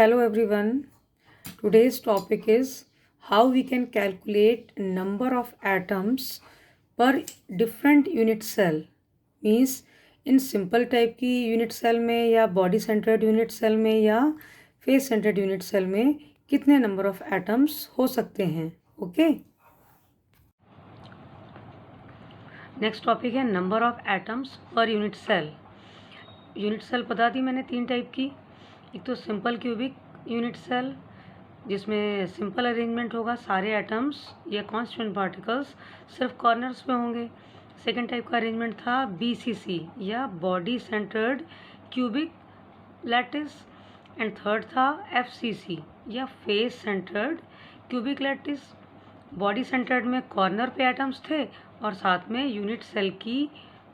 Hello everyone. Today's topic is how we can calculate number of atoms per different unit cell. Means in simple type की unit cell में या body centered unit cell में या face centered unit cell में कितने number of atoms हो सकते हैं. Okay. नेक्स्ट टॉपिक है number of atoms per unit cell. Unit cell बता दी मैंने तीन टाइप की. एक तो सिंपल क्यूबिक यूनिट सेल जिसमें सिंपल अरेंजमेंट होगा, सारे एटम्स या कॉन्स्टेंट पार्टिकल्स सिर्फ कॉर्नर्स पे होंगे. सेकेंड टाइप का अरेंजमेंट था बीसीसी या body centred cubic lattice. And third था एफसीसी या face centred cubic lattice. Body centred में कॉर्नर पे एटम्स थे और साथ में यूनिट सेल की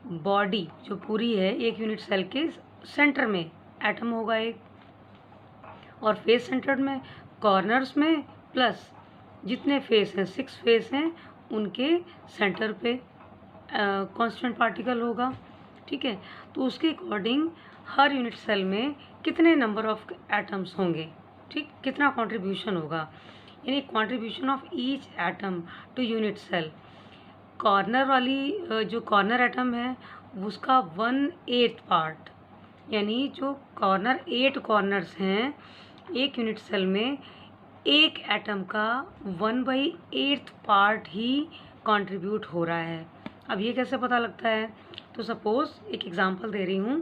बॉडी जो पूरी है एक यूनिट सेल के सेंटर में एटम होगा एक. और फेस सेंटर्ड में कॉर्नर्स में प्लस जितने फेस हैं 6 फेस हैं उनके सेंटर पे कांस्टेंट पार्टिकल होगा. ठीक है, तो उसके अकॉर्डिंग हर यूनिट सेल में कितने नंबर ऑफ एटम्स होंगे, ठीक, कितना कंट्रीब्यूशन होगा, यानी contribution of each atom to unit cell. Corner वाली जो कॉर्नर एटम है उसका 1/8 पार्ट, यानी जो कॉर्नर 8 कॉर्नर्स हैं एक यूनिट सेल में एक एटम का 1/8 पार्ट ही कंट्रीब्यूट हो रहा है. अब ये कैसे पता लगता है, तो सपोज एक एग्जांपल दे रही हूँ.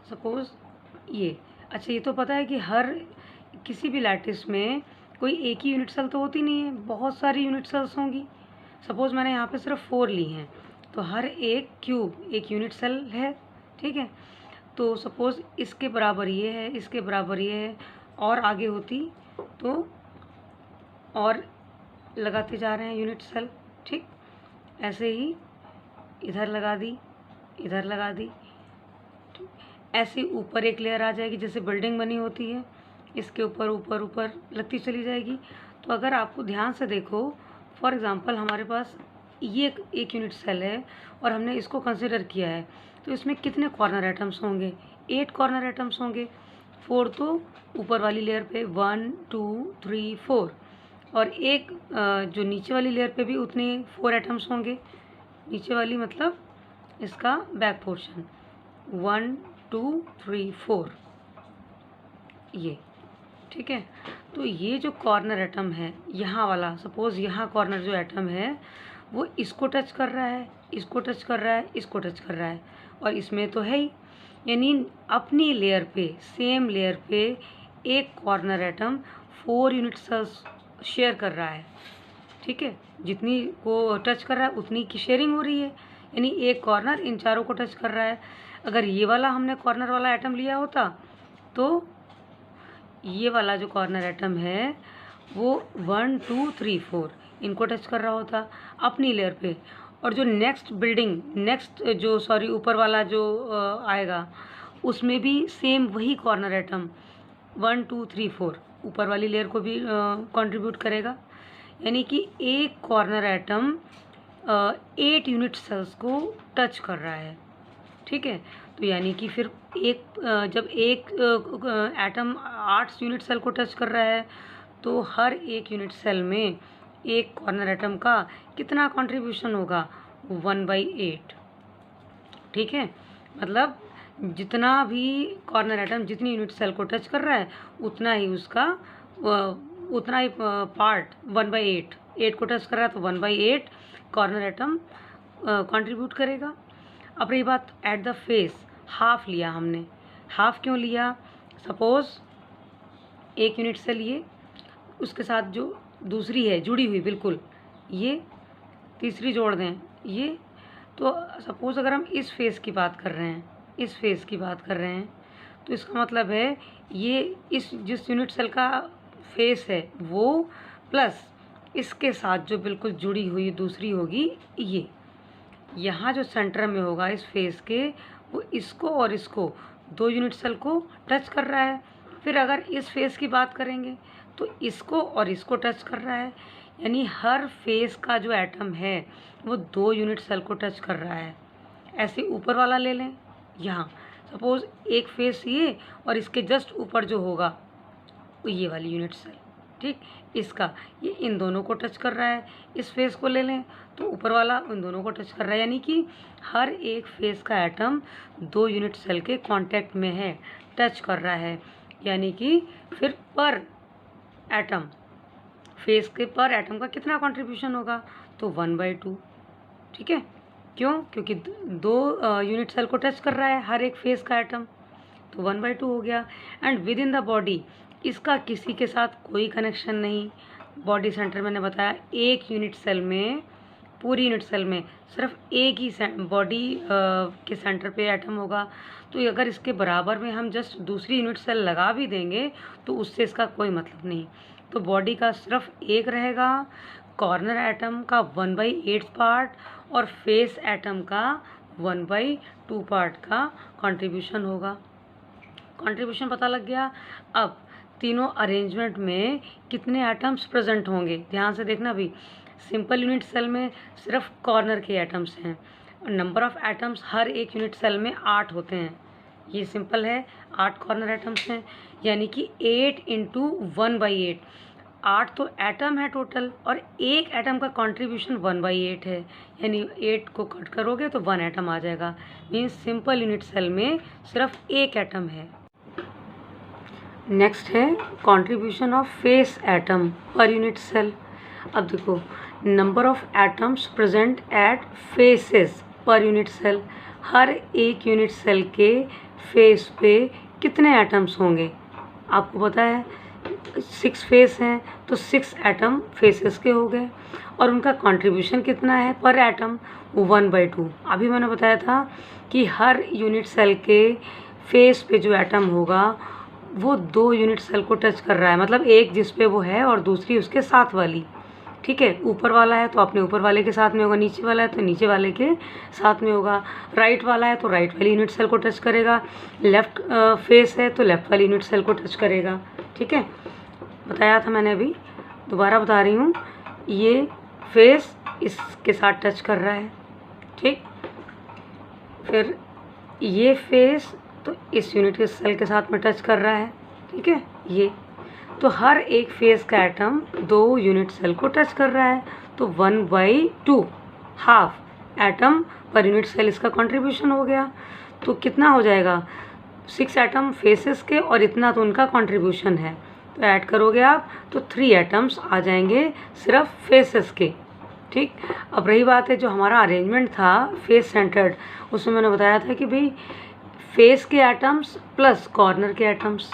सपोज ये अच्छा, ये तो पता है कि हर किसी भी लैटिस में कोई एक ही यूनिट सेल तो होती नहीं है, बहुत सारी यूनिट सेल्स होंगी. सपोज मैंने यहाँ पे सिर्फ 4 ली हैं तो हर एक क्यूब एक यूनिट सेल है. ठीक है, तो सपोज इसके बराबर ये है, इसके बराबर ये है, और आगे होती तो और लगाते जा रहे हैं यूनिट सेल. ठीक, ऐसे ही इधर लगा दी, इधर लगा दी. ऐसे ऊपर एक लेयर आ जाएगी जैसे बिल्डिंग बनी होती है, इसके ऊपर ऊपर ऊपर लगती चली जाएगी. तो अगर आपको ध्यान से देखो, फॉर एग्जांपल हमारे पास ये एक यूनिट सेल है और हमने इसको कंसिडर किया है, तो इसमें कितने कॉर्नर एटम्स होंगे, 8 कॉर्नर एटम्स होंगे. 4 तो ऊपर वाली लेयर पे 1 2 3 4, और एक जो नीचे वाली लेयर पे भी उतने 4 एटम्स होंगे. नीचे वाली मतलब इसका बैक पोर्शन 1 2 3 4 ये. ठीक है, तो ये जो कॉर्नर एटम है यहाँ वाला, सपोज यहाँ कॉर्नर जो एटम है वो इसको टच कर रहा है, इसको टच कर रहा है, इसको टच कर रहा है, और इसमें तो है ही, यानी अपनी लेयर पे सेम लेयर पे एक corner atom 4 unit cells share कर रहा है. ठीक है, जितनी को टच कर रहा है उतनी की शेयरिंग हो रही है, यानी एक कॉर्नर इन चारों को टच कर रहा है. अगर ये वाला हमने कॉर्नर वाला एटम लिया होता तो ये वाला जो कॉर्नर एटम है वो 1 2 3 4 इनको टच कर रहा होता अपनी लेयर पे. और जो नेक्स्ट बिल्डिंग ऊपर वाला जो आएगा उसमें भी सेम वही कॉर्नर एटम 1 2 3 4 ऊपर वाली लेयर को भी कंट्रीब्यूट करेगा. यानी कि एक कॉर्नर एटम 8 यूनिट सेल्स को टच कर रहा है. ठीक है, तो यानी कि फिर जब एक एटम 8 यूनिट सेल को टच कर रहा है तो हर एक यूनिट सेल में एक कॉर्नर एटम का कितना कंट्रीब्यूशन होगा, 1/8. ठीक है, मतलब जितना भी कॉर्नर एटम जितनी यूनिट सेल को टच कर रहा है उतना ही उसका उतना ही पार्ट 1/8, 8 को टच कर रहा है तो 1/8 कॉर्नर एटम कंट्रीब्यूट करेगा. अब रही बात एट द फेस, हाफ लिया हमने. हाफ क्यों लिया, सपोज एक यूनिट सेल लिए, उसके साथ जो दूसरी है जुड़ी हुई बिल्कुल, ये तीसरी जोड़ दें ये, तो सपोज अगर हम इस फेस की बात कर रहे हैं, इस फेस की बात कर रहे हैं, तो इसका मतलब है ये इस जिस यूनिट सेल का फेस है वो प्लस इसके साथ जो बिल्कुल जुड़ी हुई दूसरी होगी ये, यहाँ जो सेंटर में होगा इस फेस के वो इसको और इसको 2 यूनिट सेल को टच कर रहा है. फिर अगर इस फेस की बात करेंगे तो इसको और इसको टच कर रहा है, यानी हर फेस का जो एटम है वो 2 यूनिट सेल को टच कर रहा है. ऐसे ऊपर वाला ले लें, यहाँ सपोज एक फेस ये और इसके जस्ट ऊपर जो होगा वो ये वाली यूनिट सेल, ठीक, इसका ये इन दोनों को टच कर रहा है। इस फेस को ले लें तो ऊपर वाला उन दोनों को टच कर रहा है, यानी कि हर एक फेस का एटम 2 यूनिट सेल के कांटेक्ट में है, टच कर रहा है। यानी कि फिर पर एटम, फेस के पर एटम का कितना कंट्रीब्यूशन होगा, तो 1/2, ठीक है। क्यों? क्योंकि 2 यूनिट सेल को टच कर रहा है हर एक फेस का एटम, तो 1/2 हो गया। And with in the body इसका किसी के साथ कोई कनेक्शन नहीं। बॉडी सेंटर मैंने बताया एक यूनिट सेल में, पूरी यूनिट सेल में सिर्फ एक ही बॉडी के सेंटर पे एटम होगा। तो अगर इसके बराबर में हम जस्ट दूसरी यूनिट सेल लगा भी देंगे तो उससे इसका कोई मतलब नहीं। तो बॉडी का सिर्फ एक रहेगा, कॉर्नर एटम का 1/8 पार्ट और फेस एटम का 1/2 पार्ट का कंट्रीब्यूशन होगा। कंट्रीब्यूशन पता लग गया। अब तीनों अरेंजमेंट में कितने एटम्स प्रेजेंट होंगे, ध्यान से देखना भी। सिंपल यूनिट सेल में सिर्फ कॉर्नर के एटम्स हैं और नंबर ऑफ एटम्स हर एक यूनिट सेल में 8 होते हैं। ये सिंपल है, 8 कॉर्नर एटम्स हैं, यानी कि 8 × 1/8, 8 तो एटम है टोटल और एक एटम का कंट्रीब्यूशन 1/8 है, यानी 8 को कट करोगे तो 1 एटम आ जाएगा। मीन्स सिंपल यूनिट सेल में सिर्फ एक एटम है। नेक्स्ट है contribution of face atom per unit cell. अब देखो, number of atoms present at faces per unit cell, हर एक यूनिट सेल के फेस पे कितने एटम्स होंगे। आपको पता है 6 फेस हैं तो 6 एटम फेसेस के हो गए और उनका कंट्रीब्यूशन कितना है पर एटम, 1/2। अभी मैंने बताया था कि हर यूनिट सेल के फेस पे जो एटम होगा वो 2 यूनिट सेल को टच कर रहा है, मतलब एक जिस पे वो है और दूसरी उसके साथ वाली, ठीक है। ऊपर वाला है तो अपने ऊपर वाले के साथ में होगा, नीचे वाला है तो नीचे वाले के साथ में होगा, राइट वाला है तो राइट वाली यूनिट सेल को टच करेगा, लेफ्ट फेस है तो लेफ्ट वाली यूनिट सेल को टच करेगा, ठीक है। बताया था मैंने, अभी दोबारा बता रही हूँ। ये फेस इसके साथ टच कर रहा है, ठीक। फिर ये फेस तो इस यूनिट के सेल के साथ में टच कर रहा है, ठीक है। ये तो हर एक फेस का एटम 2 यूनिट सेल को टच कर रहा है, तो 1/2 half atom per unit cell इसका कंट्रीब्यूशन हो गया। तो कितना हो जाएगा, 6 एटम फेसेस के और इतना तो उनका कंट्रीब्यूशन है, तो ऐड करोगे आप तो 3 एटम्स आ जाएंगे सिर्फ फेसेस के, ठीक। अब रही बात है जो हमारा अरेंजमेंट था फेस सेंटर्ड, उसमें मैंने बताया था कि भाई फेस के एटम्स प्लस कॉर्नर के एटम्स,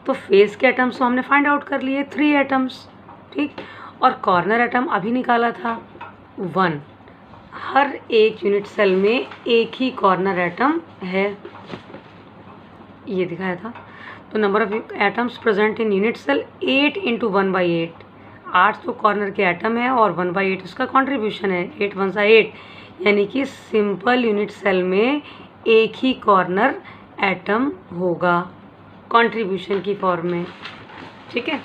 तो फेस के एटम्स तो हमने फाइंड आउट कर लिए 3 एटम्स, ठीक। और कॉर्नर एटम अभी निकाला था 1, हर एक यूनिट सेल में एक ही कॉर्नर एटम है, ये दिखाया था। तो number of atoms present in unit cell 8 × 1/8, 8 तो कॉर्नर के एटम है और 1/8 उसका कंट्रीब्यूशन है, 8 1 8, यानी कि सिंपल यूनिट सेल में एक ही कॉर्नर एटम होगा कंट्रीब्यूशन की फॉर्म में, ठीक है।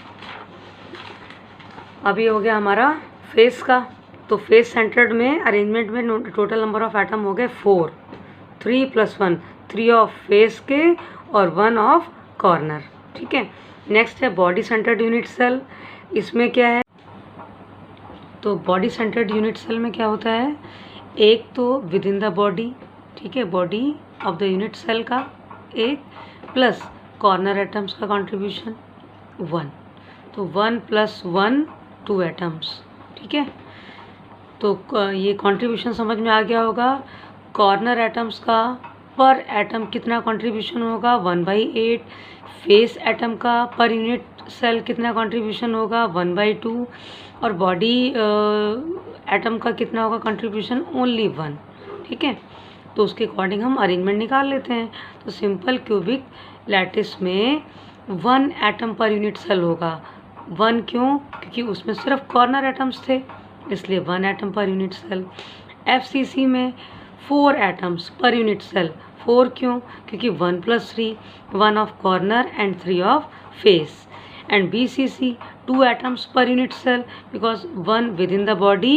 अभी हो गया हमारा फेस का। तो फेस सेंटर्ड में अरेंजमेंट में टोटल नंबर ऑफ एटम हो गए 4, 3 + 1, 3 ऑफ फेस के और 1 ऑफ कॉर्नर, ठीक है। नेक्स्ट है बॉडी सेंटर्ड यूनिट सेल। इसमें क्या है, तो बॉडी सेंटर्ड यूनिट सेल में क्या होता है, एक तो विद इन द बॉडी, ठीक है, body of the unit cell का एक, प्लस कॉर्नर एटम्स का कंट्रीब्यूशन 1, तो 1 + 1 2 एटम्स, ठीक है। तो ये कंट्रीब्यूशन समझ में आ गया होगा। कॉर्नर एटम्स का पर एटम कितना कंट्रीब्यूशन होगा, 1/8। फेस एटम का पर यूनिट सेल कितना कंट्रीब्यूशन होगा, 1/2। और बॉडी एटम का कितना होगा कंट्रीब्यूशन, ओनली 1, ठीक है। तो उसके अकॉर्डिंग हम अरेंजमेंट निकाल लेते हैं। तो सिंपल क्यूबिक लैटिस में 1 एटम पर यूनिट सेल होगा। 1 क्यों, क्योंकि उसमें सिर्फ कॉर्नर एटम्स थे, इसलिए 1 atom per unit cell. FCC में 4 एटम्स पर यूनिट सेल, 4 क्यों, क्योंकि 1 + 3, 1 of corner and 3 of face. And BCC 2 atoms per unit cell, because 1 within the body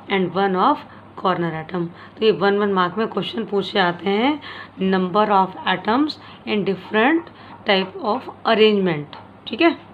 and 1 of corner atom. तो ये 1 mark में question पूछे आते हैं, number of atoms in different type of arrangement. ठीक है।